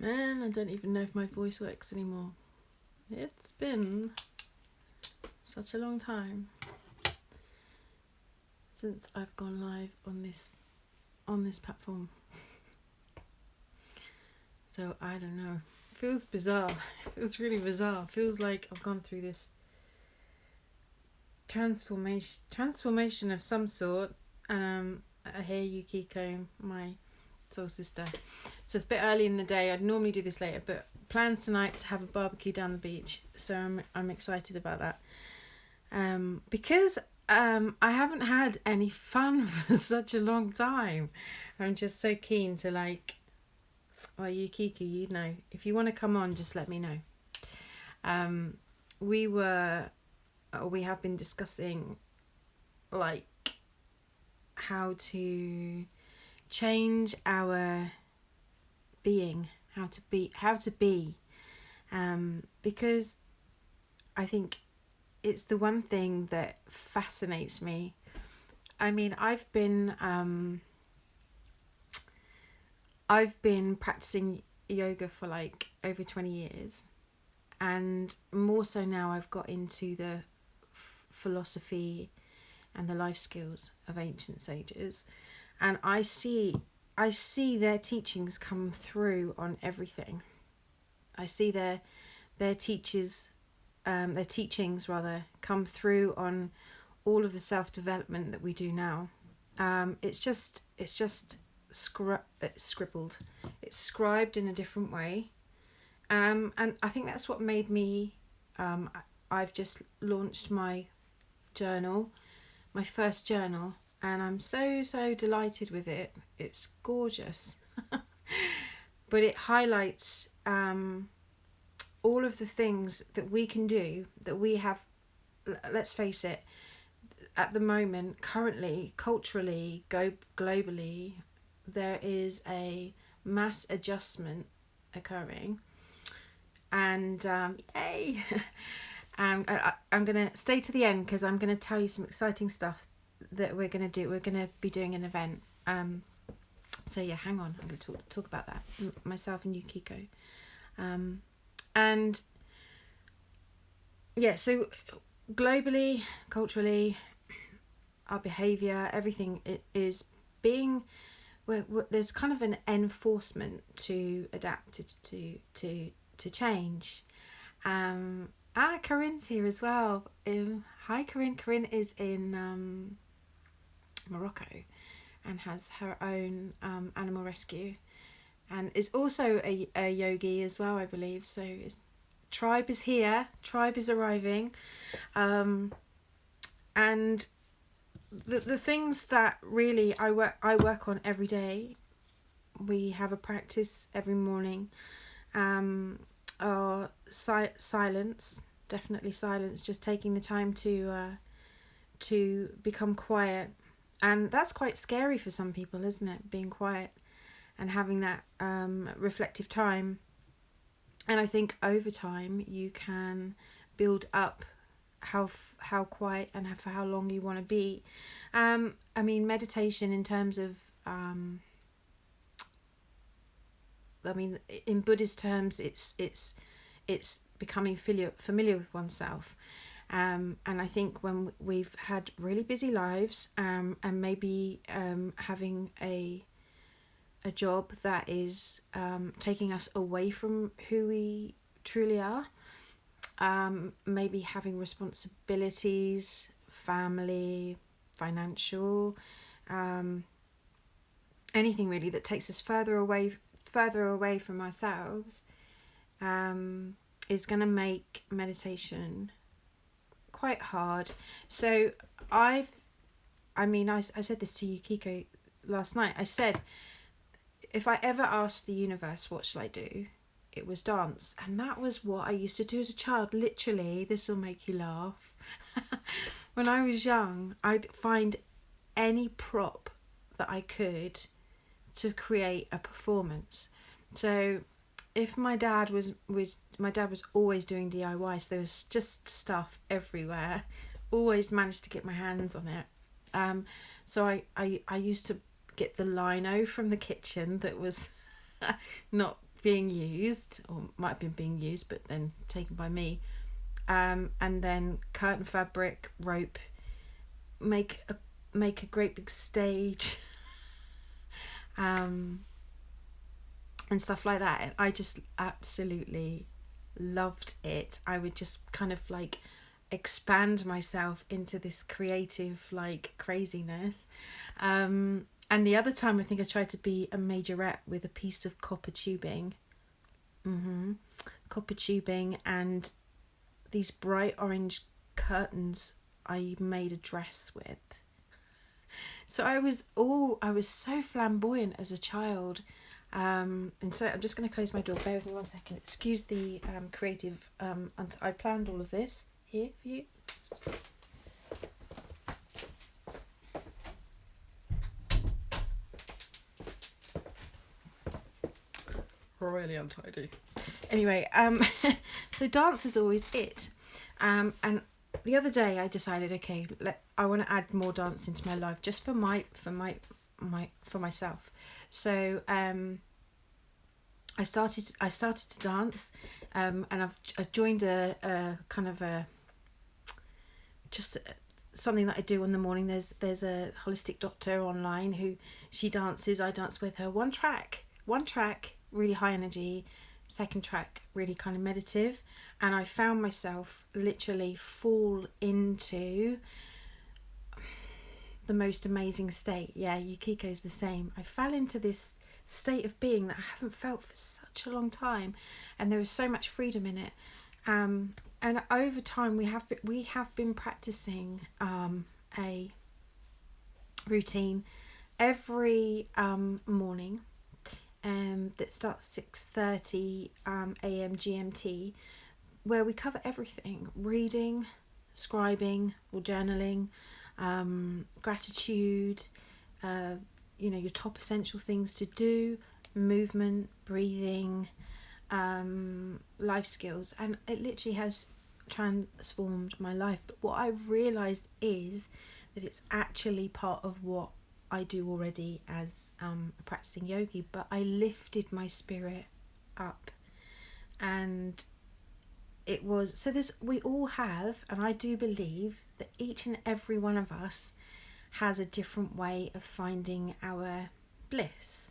Man, I don't even know if my voice works anymore. It's been such a long time since I've gone live on this platform. So I don't know. It feels bizarre. It feels really bizarre. It feels like I've gone through this transformation of some sort. I hear Yukiko, my soul sister. So it's a bit early in the day. I'd normally do this later, but plans tonight to have a barbecue down the beach. So I'm excited about that. Because I haven't had any fun for such a long time. I'm just so keen to well, Yukiko, you know, if you want to come on, just let me know. We have been discussing how to change our being, how to be, because I think it's the one thing that fascinates me. I mean, I've been practicing yoga for over 20 years, and more so now I've got into the philosophy and the life skills of ancient sages, and I see their teachings come through on everything. I see their teachings come through on all of the self-development that we do now. It's just scribbled. It's scribed in a different way. And I think that's what made me, I've just launched my journal, my first journal, and I'm so delighted with it. It's gorgeous. But it highlights all of the things that we can do, that we have. Let's face it, at the moment, currently, culturally, globally, there is a mass adjustment occurring, and yay. I'm going to stay to the end because I'm going to tell you some exciting stuff that we're going to do. We're going to be doing an event. So yeah, hang on. I'm going to talk about that, myself and Yukiko. And yeah, so globally, culturally, our behaviour, everything is being... there's kind of an enforcement to adapt to change. Corinne's here as well. Hi Corinne. Corinne is in Morocco and has her own animal rescue, and is also a yogi as well, I believe. So tribe is here. Tribe is arriving, and the things that really I work on every day. We have a practice every morning. Are silence, definitely silence. Just taking the time to become quiet, and that's quite scary for some people, isn't it? Being quiet and having that reflective time. And I think over time you can build up how quiet and for how long you want to be. I mean, meditation in terms of in Buddhist terms, it's becoming familiar with oneself, and I think when we've had really busy lives, and maybe having a job that is taking us away from who we truly are, maybe having responsibilities, family, financial, anything really that takes us further away from ourselves, is going to make meditation quite hard. So I said this to Yukiko last night. I said, if I ever asked the universe what shall I do, it was dance. And that was what I used to do as a child. Literally, this will make you laugh. When I was young, I'd find any prop that I could to create a performance. So if my dad was always doing DIY, so there was just stuff everywhere. Always managed to get my hands on it. So I used to get the lino from the kitchen that was not being used, or might have been being used, but then taken by me. And then curtain fabric, rope, make a great big stage, and stuff like that. And I just absolutely loved it. I would just kind of like expand myself into this creative like craziness. And the other time I think I tried to be a majorette with a piece of copper tubing. Copper tubing and these bright orange curtains I made a dress with. So I was so flamboyant as a child. And so I'm just going to close my door. Bear with me 1 second. Excuse the creative. I planned all of this here for you. Really untidy. Anyway, so dance is always it. And the other day I decided, okay, I want to add more dance into my life just for myself. So I started to dance, and I joined a kind of a just something that I do in the morning. There's a holistic doctor online who she dances. I dance with her. One track, really high energy. Second track, really kind of meditative. And I found myself literally fall into the most amazing state. Yeah, Yukiko's the same. I fell into this state of being that I haven't felt for such a long time, and there was so much freedom in it. And over time, we have been practicing a routine every morning, that starts 6:30 a.m. GMT, where we cover everything: reading, scribing or journaling, gratitude, your top essential things to do, movement, breathing, life skills. And it literally has transformed my life. But what I've realised is that it's actually part of what I do already as a practicing yogi, but I lifted my spirit up. And it was, so we all have, and I do believe that each and every one of us has a different way of finding our bliss,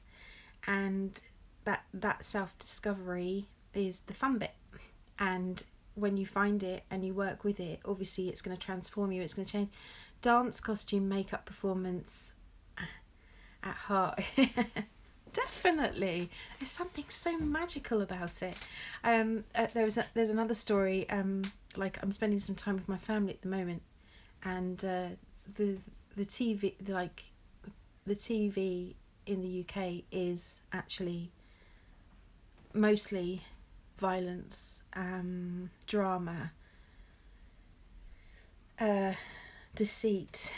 and that self-discovery is the fun bit. And when you find it and you work with it, obviously it's going to transform you, it's going to change. Dance, costume, makeup, performance, at heart, definitely there's something so magical about it. There's another story. Like, I'm spending some time with my family at the moment, and the TV, the TV in the UK is actually mostly violence, drama, deceit,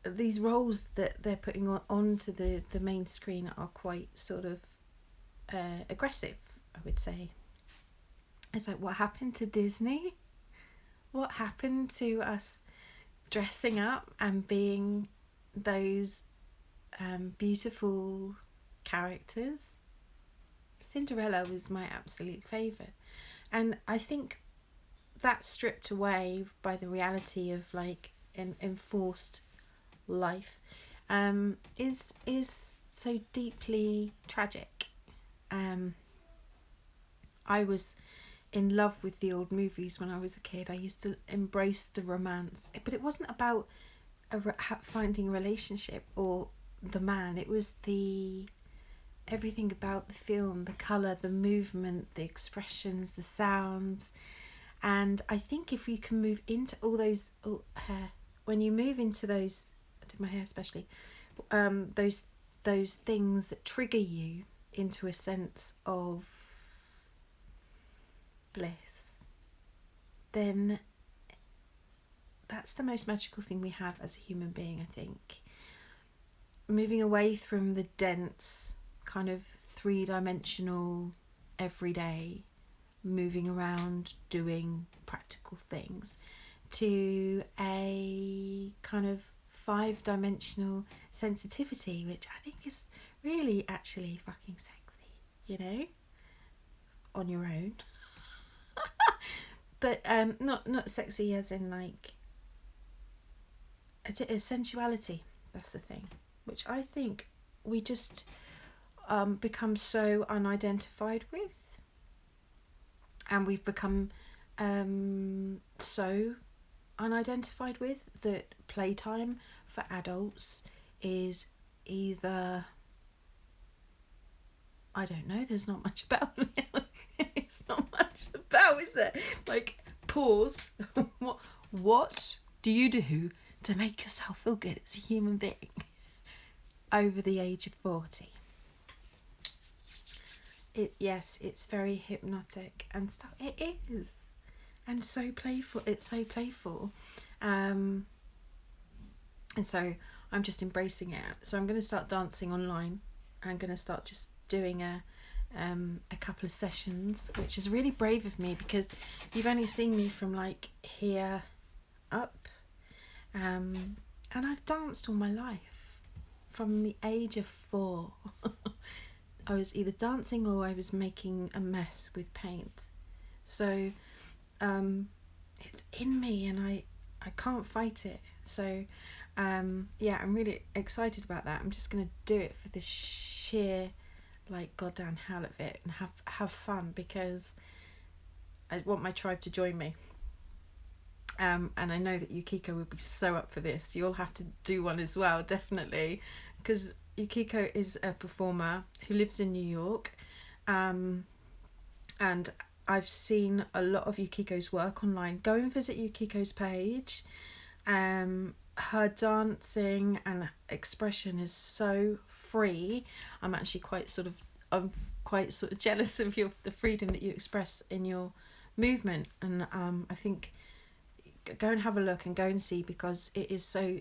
these roles that they're putting onto the main screen are quite sort of aggressive, I would say. It's like, what happened to Disney? What happened to us dressing up and being those beautiful characters? Cinderella was my absolute favourite. And I think that's stripped away by the reality of like enforced life, is so deeply tragic. I was in love with the old movies when I was a kid. I used to embrace the romance, but it wasn't about finding a relationship or the man. It was everything about the film, the colour, the movement, the expressions, the sounds. And I think if you can move into all those hair, when you move into those, I did my hair especially, those things that trigger you into a sense of bliss, then that's the most magical thing we have as a human being, I think. Moving away from the dense kind of three-dimensional everyday, moving around doing practical things, to a kind of five-dimensional sensitivity, which I think is really actually fucking sexy, you know, on your own. But not sexy as in like a sensuality. That's the thing, which I think we just become so unidentified with, and we've become so unidentified with that playtime for adults is either, I don't know, there's not much about it. It's not much about, is there? Like, pause. What do you do to make yourself feel good as a human being over the age of 40? Yes, it's very hypnotic and stuff. It is. And so playful. It's so playful. And so I'm just embracing it. So I'm going to start dancing online. I'm going to start just doing a couple of sessions, which is really brave of me because you've only seen me from like here up. And I've danced all my life from the age of 4. I was either dancing or I was making a mess with paint. So it's in me and I can't fight it. So yeah, I'm really excited about that. I'm just going to do it for the sheer like goddamn hell of it and have fun, because I want my tribe to join me. And I know that Yukiko would be so up for this. You'll have to do one as well, definitely, because Yukiko is a performer who lives in New York, and I've seen a lot of Yukiko's work online. Go and visit Yukiko's page. Her dancing and expression is so free. I'm actually quite sort of jealous of the freedom that you express in your movement, and I think go and have a look and go and see, because it is so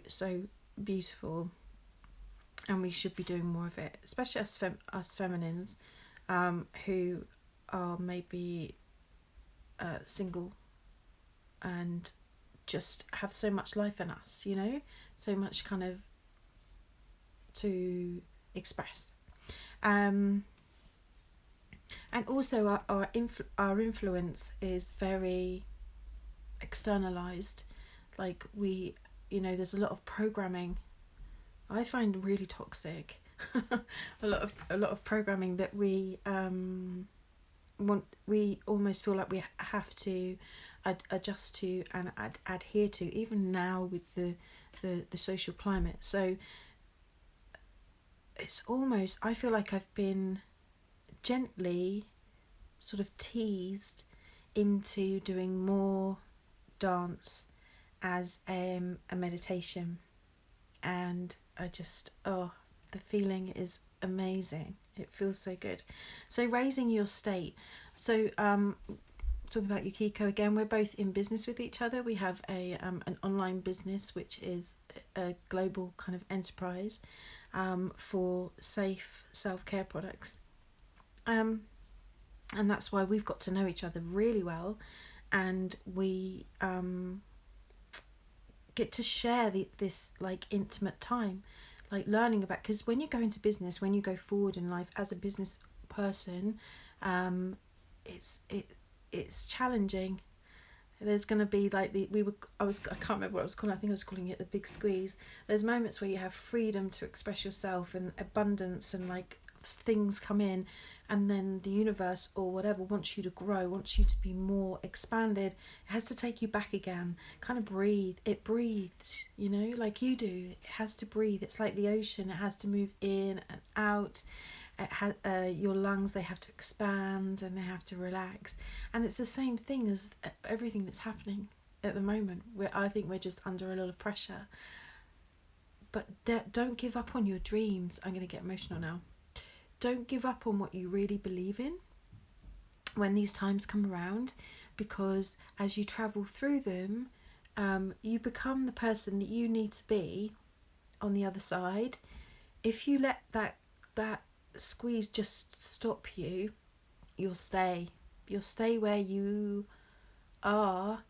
beautiful, and we should be doing more of it, especially us feminines who are maybe single and just have so much life in us, you know, so much kind of to express, and also our influence is very externalized. Like we, you know, there's a lot of programming I find really toxic. a lot of programming that we almost feel like we have to adjust to and adhere to, even now with the social climate. So it's almost, I feel like I've been gently sort of teased into doing more dance as a meditation, and I just, the feeling is amazing. It feels so good. So raising your state. So talking about Yukiko again, we're both in business with each other. We have an online business which is a global kind of enterprise for safe self-care products, and that's why we've got to know each other really well, and we get to share this like intimate time, like learning about, because when you go into business, when you go forward in life as a business person, it's challenging. There's going to be like I can't remember what I was calling. I think I was calling it the big squeeze. There's moments where you have freedom to express yourself and abundance, and like things come in, and then the universe or whatever wants you to grow, wants you to be more expanded. It has to take you back again. Kind of breathe. It breathes, you know, like you do. It has to breathe. It's like the ocean. It has to move in and out. It has your lungs, they have to expand and they have to relax, and it's the same thing as everything that's happening at the moment. I think we're just under a lot of pressure, but don't give up on your dreams. I'm going to get emotional now. Don't give up on what you really believe in when these times come around, because as you travel through them, you become the person that you need to be on the other side. If you let that squeeze just stop you, you'll stay where you are,